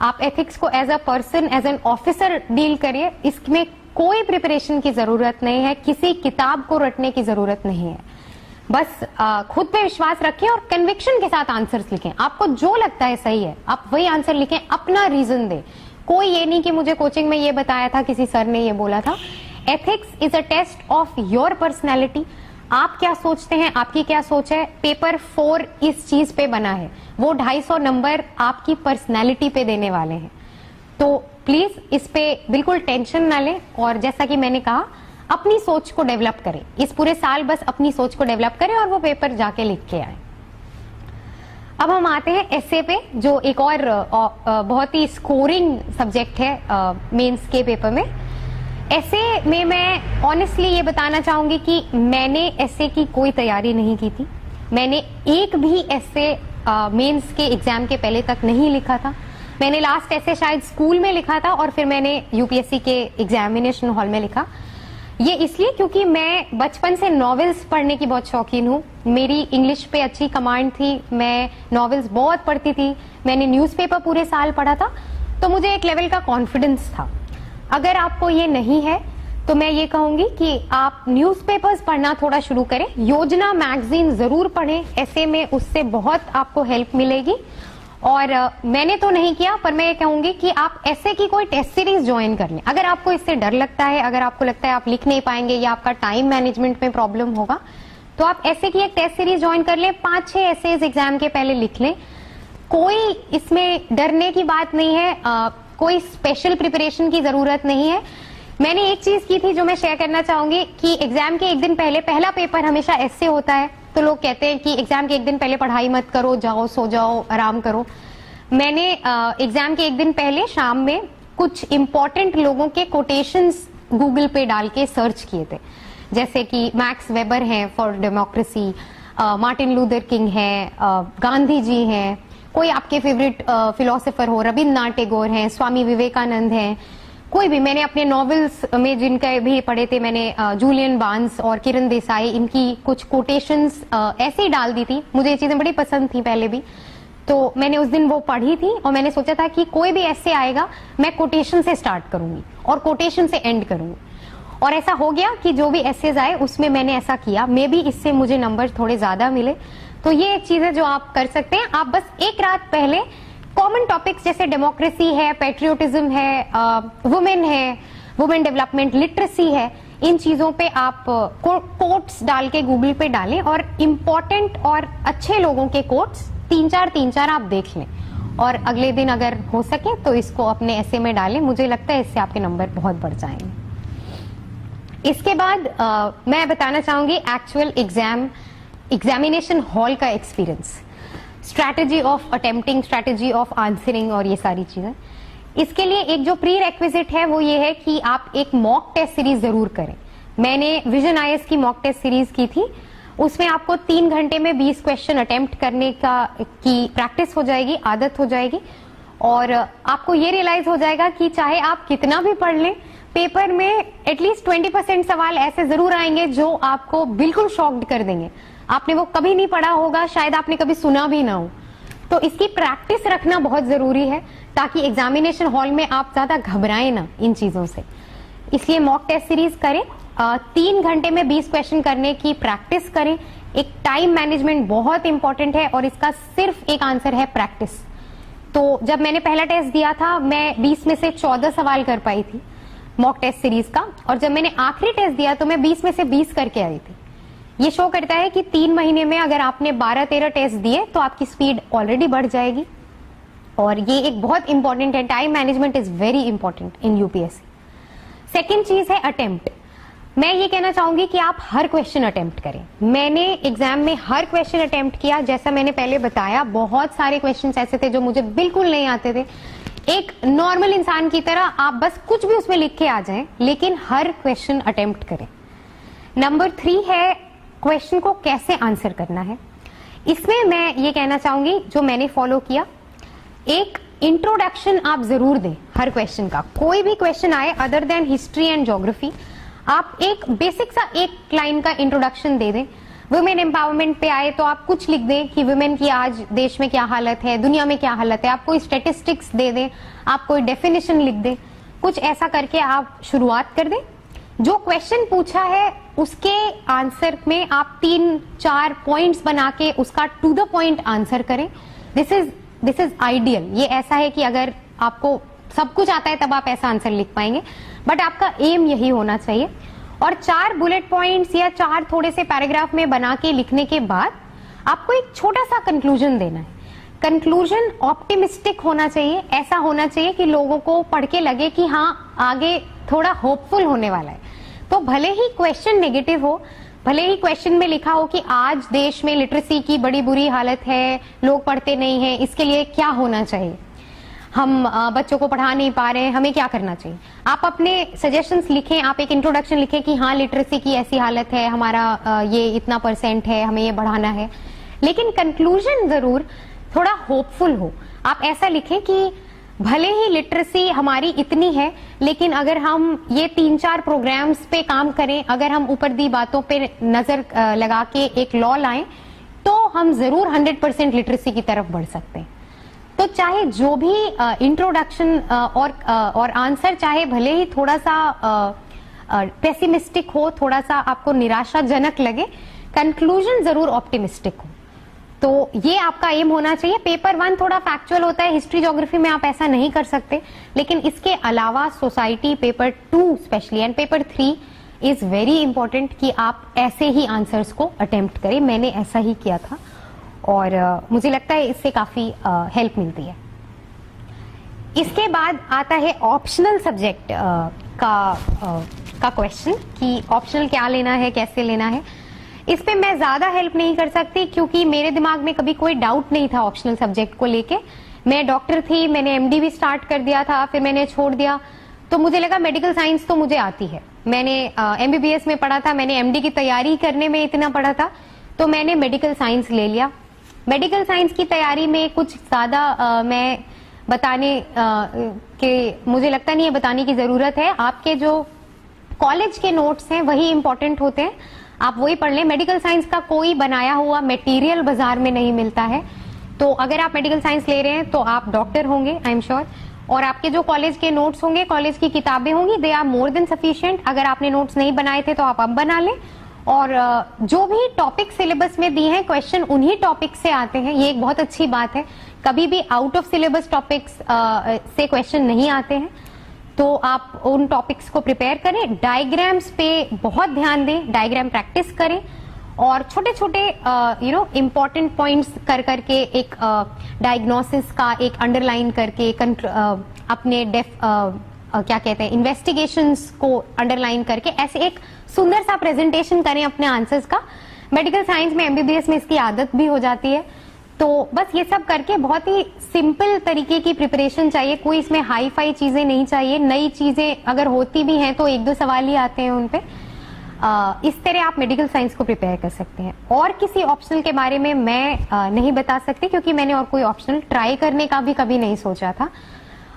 आप एथिक्स को as a person, as an officer deal करिए। इसमें कोई प्रिपरेशन की जरूरत नहीं है, किसी किताब को रटने की जरूरत नहीं है। बस खुद पे विश्वास रखें और कन्विक्शन के साथ आंसर्स लिखें। आपको जो लगता है सही है आप वही आंसर लिखें, अपना रीजन दें। कोई ये नहीं कि मुझे कोचिंग में ये बताया था, किसी सर ने ये बोला था। Ethics is a test of your personality. आप क्या सोचते हैं, आपकी क्या सोच है। पेपर 4 इस चीज पे बना है, वो 250 नंबर आपकी पर्सनैलिटी पे देने वाले हैं। तो प्लीज इस पे बिल्कुल टेंशन ना लें और जैसा कि मैंने कहा अपनी सोच को डेवलप करें। इस पूरे साल बस अपनी सोच को डेवलप करें और वो पेपर जाके लिख के आए। अब हम आते हैं एसे पे, जो एक और बहुत ही स्कोरिंग सब्जेक्ट है मेंस के पेपर में। एसे में मैं ऑनेस्टली ये बताना चाहूंगी कि मैंने एसे की कोई तैयारी नहीं की थी। मैंने एक भी एसे मेंस के एग्जाम के पहले तक नहीं लिखा था। मैंने लास्ट एसे शायद स्कूल में लिखा था और फिर मैंने यूपीएससी के एग्जामिनेशन हॉल में लिखा। ये इसलिए क्योंकि मैं बचपन से नॉवेल्स पढ़ने की बहुत शौकीन हूँ। मेरी इंग्लिश पे अच्छी कमांड थी, मैं नॉवेल्स बहुत पढ़ती थी, मैंने न्यूज़पेपर पूरे साल पढ़ा था, तो मुझे एक लेवल का कॉन्फिडेंस था। अगर आपको ये नहीं है तो मैं ये कहूंगी कि आप न्यूज़पेपर्स पढ़ना थोड़ा शुरू करें। योजना मैगजीन जरूर पढ़ें, ऐसे में उससे बहुत आपको हेल्प मिलेगी। और मैंने तो नहीं किया, पर मैं ये कहूंगी कि आप ऐसे की कोई टेस्ट सीरीज ज्वाइन कर लें। अगर आपको इससे डर लगता है, अगर आपको लगता है आप लिख नहीं पाएंगे या आपका टाइम मैनेजमेंट में प्रॉब्लम होगा, तो आप ऐसे की एक टेस्ट सीरीज ज्वाइन कर लें। 5-6 एसेज एग्जाम के पहले लिख लें। कोई इसमें डरने की बात नहीं है, कोई स्पेशल प्रिपरेशन की जरूरत नहीं है। मैंने एक चीज की थी जो मैं शेयर करना चाहूंगी कि एग्जाम के एक दिन पहले पहला पेपर हमेशा ऐसे होता है, तो लोग कहते हैं कि एग्जाम के एक दिन पहले पढ़ाई मत करो, जाओ सो जाओ, आराम करो। मैंने एग्जाम के एक दिन पहले शाम में कुछ इंपॉर्टेंट लोगों के कोटेशंस गूगल पे डाल के सर्च किए थे, जैसे कि मैक्स वेबर हैं for democracy, Martin Luther king हैं, गांधी जी हैं, कोई आपके फेवरेट फिलोसोफर हो, रविन्द्रनाथ टैगोर हैं, स्वामी विवेकानंद हैं, कोई भी। मैंने अपने नॉवेल्स में जिनके भी पढ़े थे, मैंने जूलियन बार्न्स और किरण देसाई, इनकी कुछ कोटेशंस ऐसे ही डाल दी थी। मुझे ये चीजें बड़ी पसंद थी पहले भी, तो मैंने उस दिन वो पढ़ी थी और मैंने सोचा था कि कोई भी ऐसे आएगा मैं कोटेशन से स्टार्ट करूंगी और कोटेशन से एंड करूंगी। और ऐसा हो गया कि जो भी एसेज आए उसमें मैंने ऐसा किया। मे बी इससे मुझे नंबर थोड़े ज्यादा मिले। तो ये एक चीज है जो आप कर सकते हैं। आप बस एक रात पहले कॉमन टॉपिक्स जैसे डेमोक्रेसी है, पैट्रियोटिज्म है, वुमेन है, वुमेन डेवलपमेंट, लिटरेसी है, इन चीजों पे आप कोट्स डाल के गूगल पे डालें और इम्पोर्टेंट और अच्छे लोगों के कोट्स 3-4 आप देख लें और अगले दिन अगर हो सके तो इसको अपने ऐसे में डालें। मुझे लगता है इससे आपके नंबर बहुत बढ़ जाएंगे। इसके बाद मैं बताना चाहूंगी एक्चुअल एग्जामिनेशन हॉल का experience, strategy of attempting, strategy of answering और ये सारी चीजें। इसके लिए एक जो प्री रेक्विजिट है वो ये है कि आप एक मॉक टेस्ट सीरीज जरूर करें। मैंने विजन आईएएस की मॉक टेस्ट सीरीज की थी, उसमें आपको 3 घंटे में 20 क्वेश्चन अटेम्प्ट करने की प्रैक्टिस हो जाएगी, आदत हो जाएगी और आपको ये रियलाइज हो जाएगा कि चाहे आप कितना भी पढ़ लें, पेपर में एटलीस्ट 20% सवाल ऐसे जरूर आएंगे जो आपको बिल्कुल शॉक्ड कर देंगे। आपने वो कभी नहीं पढ़ा होगा, शायद आपने कभी सुना भी ना हो। तो इसकी प्रैक्टिस रखना बहुत जरूरी है ताकि एग्जामिनेशन हॉल में आप ज्यादा घबराएं ना इन चीजों से। इसलिए मॉक टेस्ट सीरीज करें, 3 घंटे में 20 क्वेश्चन करने की प्रैक्टिस करें। एक टाइम मैनेजमेंट बहुत इंपॉर्टेंट है और इसका सिर्फ एक आंसर है, प्रैक्टिस। तो जब मैंने पहला टेस्ट दिया था मैं 20 में से 14 सवाल कर पाई थी मॉक टेस्ट सीरीज का, और जब मैंने आखिरी टेस्ट दिया तो मैं 20 में से 20 करके आई थी। ये शो करता है कि 3 महीने में अगर आपने 12-13 टेस्ट दिए तो आपकी स्पीड ऑलरेडी बढ़ जाएगी और ये एक बहुत इंपॉर्टेंट है। Time management is very important in UPSC. Second चीज है अटेम्प्ट। मैं ये कहना चाहूंगी कि आप हर क्वेश्चन अटेम्प्ट करें। मैंने एग्जाम में हर क्वेश्चन अटेम्प्ट किया। जैसा मैंने पहले बताया, बहुत सारे क्वेश्चंस ऐसे थे जो मुझे बिल्कुल नहीं आते थे। एक नॉर्मल इंसान की तरह आप बस कुछ भी उसमें लिख के आ जाएं, लेकिन हर क्वेश्चन अटेम्प्ट करें। नंबर 3 है क्वेश्चन को कैसे आंसर करना है। इसमें मैं ये कहना चाहूंगी जो मैंने फॉलो किया, एक इंट्रोडक्शन आप जरूर दें हर क्वेश्चन का। कोई भी क्वेश्चन आए other than history and geography, आप एक बेसिक सा 1 लाइन का इंट्रोडक्शन दे दें। वुमेन एम्पावरमेंट पे आए तो आप कुछ लिख दें कि वुमेन की आज देश में क्या हालत है, दुनिया में क्या हालत है, आप कोई स्टेटिस्टिक्स दे दें, आप कोई डेफिनेशन लिख दें, कुछ ऐसा करके आप शुरुआत कर दें। जो क्वेश्चन पूछा है उसके आंसर में आप 3-4 पॉइंट्स बना के उसका टू द पॉइंट आंसर करें। This is ideal. ये ऐसा है कि अगर आपको सब कुछ आता है तब आप ऐसा आंसर लिख पाएंगे, बट आपका एम यही होना चाहिए। और 4 बुलेट पॉइंट्स या 4 थोड़े से पैराग्राफ में बना के लिखने के बाद आपको एक छोटा सा कंक्लूजन देना है। कंक्लूजन ऑप्टिमिस्टिक होना चाहिए, ऐसा होना चाहिए कि लोगों को पढ़ के लगे कि हाँ आगे थोड़ा होपफुल होने वाला है। तो भले ही क्वेश्चन नेगेटिव हो, भले ही क्वेश्चन में लिखा हो कि आज देश में लिटरेसी की बड़ी बुरी हालत है, लोग पढ़ते नहीं हैं, इसके लिए क्या होना चाहिए, हम बच्चों को पढ़ा नहीं पा रहे हैं, हमें क्या करना चाहिए, आप अपने सजेशंस लिखें। आप एक इंट्रोडक्शन लिखें कि हाँ लिटरेसी की ऐसी हालत है, हमारा ये इतना % है, हमें ये बढ़ाना है। लेकिन कंक्लूजन जरूर थोड़ा होपफुल हो। आप ऐसा लिखें कि भले ही लिटरेसी हमारी इतनी है, लेकिन अगर हम ये 3-4 प्रोग्राम्स पे काम करें, अगर हम ऊपर दी बातों पे नजर लगा के एक लॉ लाएं, तो हम जरूर 100% लिटरेसी की तरफ बढ़ सकते हैं। तो चाहे जो भी इंट्रोडक्शन और आंसर चाहे भले ही थोड़ा सा पेसिमिस्टिक हो, थोड़ा सा आपको निराशाजनक लगे, कंक्लूजन जरूर ऑप्टिमिस्टिक हो। तो ये आपका एम होना चाहिए। पेपर 1 थोड़ा फैक्चुअल होता है, हिस्ट्री ज्योग्राफी में आप ऐसा नहीं कर सकते, लेकिन इसके अलावा society, paper 2 specially and paper 3 is very important कि आप ऐसे ही आंसर्स को अटेम्प्ट करें। मैंने ऐसा ही किया था और मुझे लगता है इससे काफी हेल्प मिलती है। इसके बाद आता है ऑप्शनल सब्जेक्ट का क्वेश्चन कि ऑप्शनल क्या लेना है, कैसे लेना है। इस पे मैं ज्यादा हेल्प नहीं कर सकती क्योंकि मेरे दिमाग में कभी कोई डाउट नहीं था ऑप्शनल सब्जेक्ट को लेके। मैं डॉक्टर थी, मैंने एमडी भी स्टार्ट कर दिया था, फिर मैंने छोड़ दिया, तो मुझे लगा मेडिकल साइंस तो मुझे आती है। मैंने एमबीबीएस में पढ़ा था, मैंने एमडी की तैयारी करने में इतना पढ़ा था, तो मैंने मेडिकल साइंस ले लिया। मेडिकल साइंस की तैयारी में कुछ ज्यादा मैं बताने के मुझे लगता नहीं है बताने की जरूरत है। आपके जो कॉलेज के नोट्स हैं वही इंपॉर्टेंट होते हैं, आप वही पढ़ लें। मेडिकल साइंस का कोई बनाया हुआ मटेरियल बाजार में नहीं मिलता है, तो अगर आप मेडिकल साइंस ले रहे हैं तो आप डॉक्टर होंगे आई एम श्योर। और आपके जो कॉलेज के नोट्स होंगे, कॉलेज की किताबें होंगी, they are more than sufficient. अगर आपने नोट्स नहीं बनाए थे तो आप अब बना लें। और जो भी टॉपिक सिलेबस में दिए हैं क्वेश्चन उन्हीं टॉपिक से आते हैं, ये एक बहुत अच्छी बात है। कभी भी आउट ऑफ सिलेबस टॉपिक्स से क्वेश्चन नहीं आते हैं, तो आप उन टॉपिक्स को प्रिपेयर करें। डायग्राम्स पे बहुत ध्यान दें, डायग्राम प्रैक्टिस करें और छोटे छोटे इंपॉर्टेंट पॉइंट्स कर करके एक डायग्नोसिस का एक अंडरलाइन करके अपने क्या कहते हैं इन्वेस्टिगेशंस को अंडरलाइन करके ऐसे एक सुंदर सा प्रेजेंटेशन करें अपने आंसर्स का। मेडिकल साइंस में एमबीबीएस में इसकी आदत भी हो जाती है, तो बस ये सब करके बहुत ही सिंपल तरीके की प्रिपरेशन चाहिए। कोई इसमें हाई फाई चीजें नहीं चाहिए। नई चीजें अगर होती भी हैं तो 1-2 सवाल ही आते हैं उनपे। इस तरह आप मेडिकल साइंस को प्रिपेयर कर सकते हैं। और किसी ऑप्शनल के बारे में मैं नहीं बता सकती क्योंकि मैंने और कोई ऑप्शनल ट्राई करने का भी कभी नहीं सोचा था।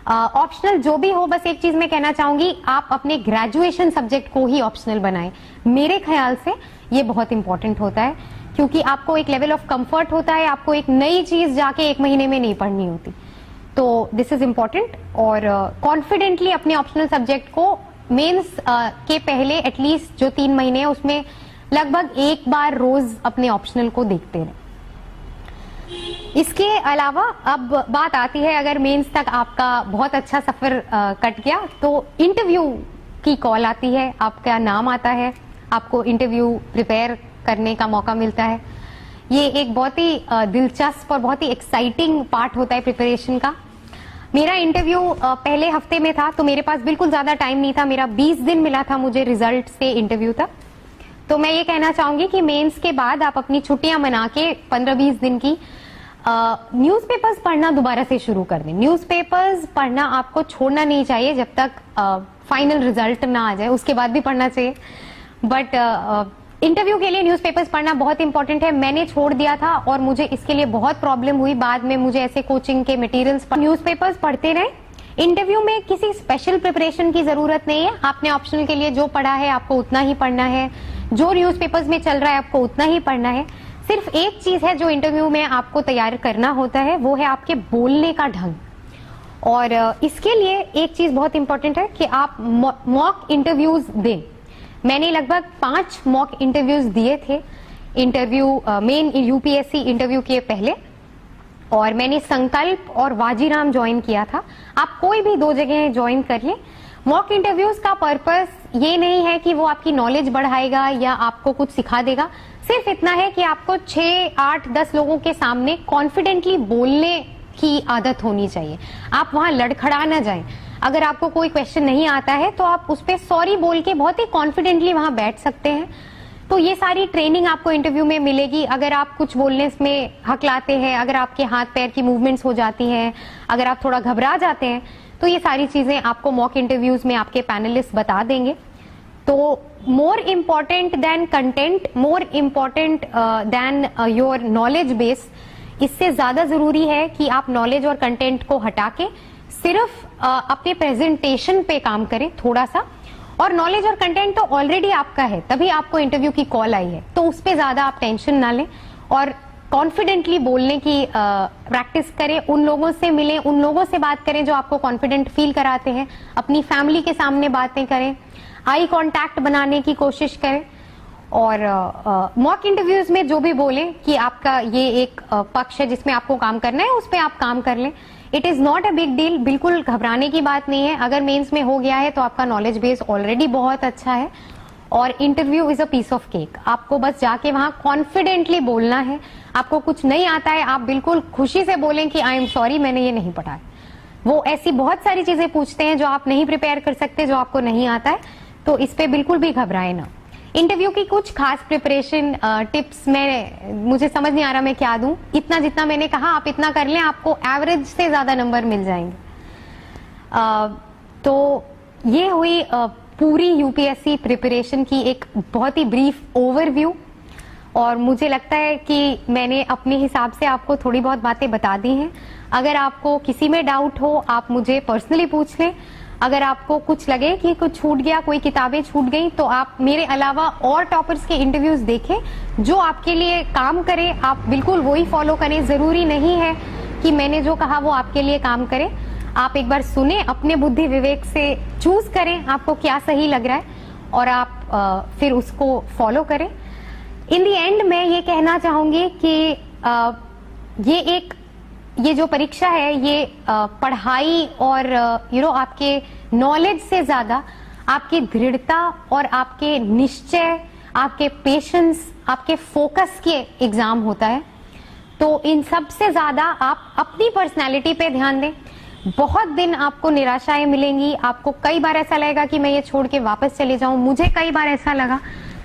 ऑप्शनल जो भी हो, बस एक चीज मैं कहना चाहूंगी, आप अपने ग्रेजुएशन सब्जेक्ट को ही ऑप्शनल बनाएं। मेरे ख्याल से ये बहुत इंपॉर्टेंट होता है क्योंकि आपको एक लेवल ऑफ कंफर्ट होता है, आपको एक नई चीज जाके 1 महीने में नहीं पढ़नी होती, तो दिस इज इम्पोर्टेंट। और कॉन्फिडेंटली अपने ऑप्शनल सब्जेक्ट को मेंस के पहले एटलीस्ट जो 3 महीने है उसमें लगभग एक बार रोज अपने ऑप्शनल को देखते रहें। इसके अलावा अब बात आती है, अगर मेंस तक आपका बहुत अच्छा सफर कट गया तो इंटरव्यू की कॉल आती है, आपका नाम आता है, आपको इंटरव्यू प्रिपेयर करने का मौका मिलता है। ये एक बहुत ही दिलचस्प और बहुत ही एक्साइटिंग पार्ट होता है प्रिपरेशन का। मेरा इंटरव्यू पहले हफ्ते में था, तो मेरे पास बिल्कुल ज्यादा टाइम नहीं था। मेरा 20 दिन मिला था मुझे रिजल्ट से इंटरव्यू तक। तो मैं ये कहना चाहूंगी कि मेंस के बाद आप अपनी छुट्टियां मना के 15-20 दिन की न्यूज़पेपर्स पढ़ना दोबारा से शुरू कर दें। न्यूज़पेपर्स पढ़ना आपको छोड़ना नहीं चाहिए जब तक फाइनल रिजल्ट ना आ जाए, उसके बाद भी पढ़ना चाहिए। बट इंटरव्यू के लिए न्यूज़पेपर्स पढ़ना बहुत इंपॉर्टेंट है। मैंने छोड़ दिया था और मुझे इसके लिए बहुत प्रॉब्लम हुई। बाद में मुझे ऐसे कोचिंग के मटेरियल्स पर न्यूज़पेपर्स पढ़ते रहे। इंटरव्यू में किसी स्पेशल प्रिपरेशन की जरूरत नहीं है। आपने ऑप्शनल के लिए जो पढ़ा है आपको उतना ही पढ़ना है। जो न्यूज़पेपर्स में चल रहा है आपको उतना ही पढ़ना है। सिर्फ एक चीज है जो इंटरव्यू में आपको तैयार करना होता है, वो है आपके बोलने का ढंग। और इसके लिए एक चीज बहुत इंपॉर्टेंट है कि आप मॉक इंटरव्यूज दें। मैंने लगभग 5 मॉक इंटरव्यूज दिए थे इंटरव्यू मेन यूपीएससी इंटरव्यू के पहले, और मैंने संकल्प और वाजीराम ज्वाइन किया था। आप कोई भी 2 जगह ज्वाइन कर ले। मॉक इंटरव्यूज का पर्पस ये नहीं है कि वो आपकी नॉलेज बढ़ाएगा या आपको कुछ सिखा देगा, सिर्फ इतना है कि आपको 6, 8, 10 लोगों के सामने कॉन्फिडेंटली बोलने की आदत होनी चाहिए। आप वहां लड़खड़ा ना जाएं। अगर आपको कोई क्वेश्चन नहीं आता है तो आप उस पर सॉरी बोल के बहुत ही कॉन्फिडेंटली वहां बैठ सकते हैं। तो ये सारी ट्रेनिंग आपको इंटरव्यू में मिलेगी। अगर आप कुछ बोलने में हकलाते हैं, अगर आपके हाथ पैर की मूवमेंट्स हो जाती हैं, अगर आप थोड़ा घबरा जाते हैं, तो ये सारी चीजें आपको मॉक इंटरव्यूज में आपके पैनलिस्ट बता देंगे। तो more important than content, more important than your knowledge base, इससे ज्यादा जरूरी है कि आप नॉलेज और कंटेंट को हटा के सिर्फ अपने प्रेजेंटेशन पे काम करें थोड़ा सा। और नॉलेज और कंटेंट तो ऑलरेडी आपका है, तभी आपको इंटरव्यू की कॉल आई है, तो उस पर ज्यादा आप टेंशन ना लें और कॉन्फिडेंटली बोलने की प्रैक्टिस करें। उन लोगों से मिलें, उन लोगों से बात करें जो आपको कॉन्फिडेंट फील कराते हैं। अपनी फैमिली के सामने बातें करें, आई कांटेक्ट बनाने की कोशिश करें। और मॉक इंटरव्यूज में जो भी बोले कि आपका ये एक पक्ष है जिसमें आपको काम करना है, उस पर आप काम कर लें। It is not a big deal, बिल्कुल घबराने की बात नहीं है। अगर मेंस में हो गया है तो आपका नॉलेज बेस ऑलरेडी बहुत अच्छा है और interview is a piece of cake. आपको बस जाके वहां कॉन्फिडेंटली बोलना है। आपको कुछ नहीं आता है, आप बिल्कुल खुशी से बोलें कि आई एम सॉरी, मैंने ये नहीं पढ़ा है। वो ऐसी बहुत सारी चीजें पूछते हैं जो आप नहीं प्रिपेयर कर सकते, जो आपको नहीं आता है, तो इस पे बिल्कुल भी घबराए ना। इंटरव्यू की कुछ खास प्रिपरेशन टिप्स मुझे समझ नहीं आ रहा मैं क्या दूं। इतना जितना मैंने कहा आप इतना कर लें, आपको एवरेज से ज्यादा नंबर मिल जाएंगे। तो ये हुई पूरी यूपीएससी प्रिपरेशन की एक बहुत ही ब्रीफ ओवरव्यू, और मुझे लगता है कि मैंने अपने हिसाब से आपको थोड़ी बहुत बातें बता दी हैं। अगर आपको किसी में डाउट हो आप मुझे पर्सनली पूछ लें। अगर आपको कुछ लगे कि कुछ छूट गया, कोई किताबें छूट गई, तो आप मेरे अलावा और टॉपर्स के इंटरव्यूज देखें जो आपके लिए काम करें। आप बिल्कुल वही फॉलो करें। जरूरी नहीं है कि मैंने जो कहा वो आपके लिए काम करे। आप एक बार सुने, अपने बुद्धि विवेक से चूज करें आपको क्या सही लग रहा है और आप फिर उसको फॉलो करें। इन दी एंड मैं ये कहना चाहूंगी कि ये जो परीक्षा है ये पढ़ाई और आपके नॉलेज से ज्यादा आपकी दृढ़ता और आपके निश्चय, आपके पेशेंस, आपके फोकस के एग्जाम होता है। तो इन सब से ज्यादा आप अपनी पर्सनालिटी पे ध्यान दें। बहुत दिन आपको निराशाएं मिलेंगी, आपको कई बार ऐसा लगेगा कि मैं ये छोड़ के वापस चले जाऊं। मुझे कई बार ऐसा लगा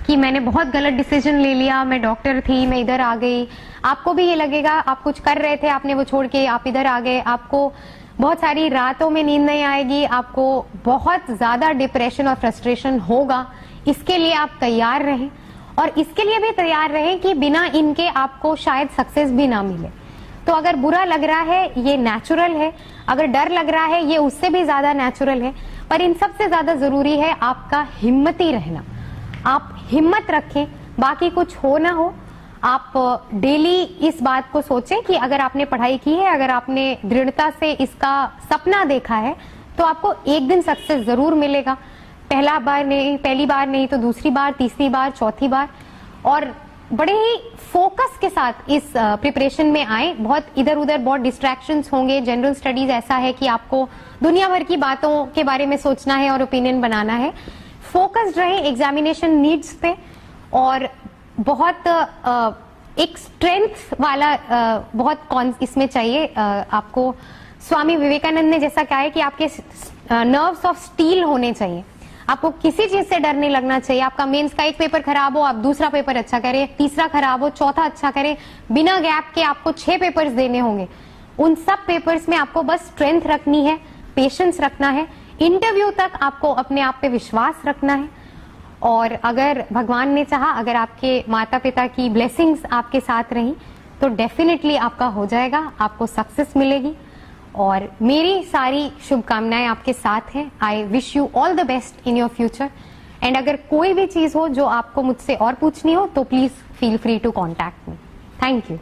कि मैंने बहुत गलत डिसीजन ले लिया, मैं डॉक्टर थी, मैं इधर आ गई। आपको भी ये लगेगा, आप कुछ कर रहे थे, आपने वो छोड़ के आप इधर आ गए। आपको बहुत सारी रातों में नींद नहीं आएगी, आपको बहुत ज्यादा डिप्रेशन और फ्रस्ट्रेशन होगा। इसके लिए आप तैयार रहें और इसके लिए भी तैयार रहें कि बिना इनके आपको शायद सक्सेस भी ना मिले। तो अगर बुरा लग रहा है ये नेचुरल है, अगर डर लग रहा है ये उससे भी ज्यादा नेचुरल है, पर इन सबसे ज्यादा जरूरी है आपका हिम्मती रहना। आप हिम्मत रखें, बाकी कुछ हो ना हो। आप डेली इस बात को सोचें कि अगर आपने पढ़ाई की है, अगर आपने दृढ़ता से इसका सपना देखा है, तो आपको एक दिन सक्सेस जरूर मिलेगा। पहली बार नहीं तो दूसरी बार, तीसरी बार, चौथी बार। और बड़े ही फोकस के साथ इस प्रिपरेशन में आए। बहुत इधर उधर बहुत डिस्ट्रैक्शंस होंगे। जनरल स्टडीज ऐसा है कि आपको दुनिया भर की बातों के बारे में सोचना है और ओपिनियन बनाना है। फोकस्ड रहे एग्जामिनेशन नीड्स पे, और बहुत एक स्ट्रेंथ वाला बहुत इसमें चाहिए आपको। स्वामी विवेकानंद ने जैसा कहा है कि आपके नर्व्स ऑफ स्टील होने चाहिए। आपको किसी चीज से डर नहीं लगना चाहिए। आपका मेंस का एक पेपर खराब हो, आप दूसरा पेपर अच्छा करें, तीसरा खराब हो, चौथा अच्छा करें, बिना गैप के आपको 6 पेपर्स देने होंगे। उन सब पेपर्स में आपको बस स्ट्रेंथ रखनी है, पेशेंस रखना है। इंटरव्यू तक आपको अपने आप पे विश्वास रखना है। और अगर भगवान ने चाहा, अगर आपके माता पिता की ब्लेसिंग्स आपके साथ रही, तो डेफिनेटली आपका हो जाएगा, आपको सक्सेस मिलेगी। और मेरी सारी शुभकामनाएं आपके साथ हैं। I wish you all the best in your future and अगर कोई भी चीज हो जो आपको मुझसे और पूछनी हो तो please feel free to contact me. Thank you.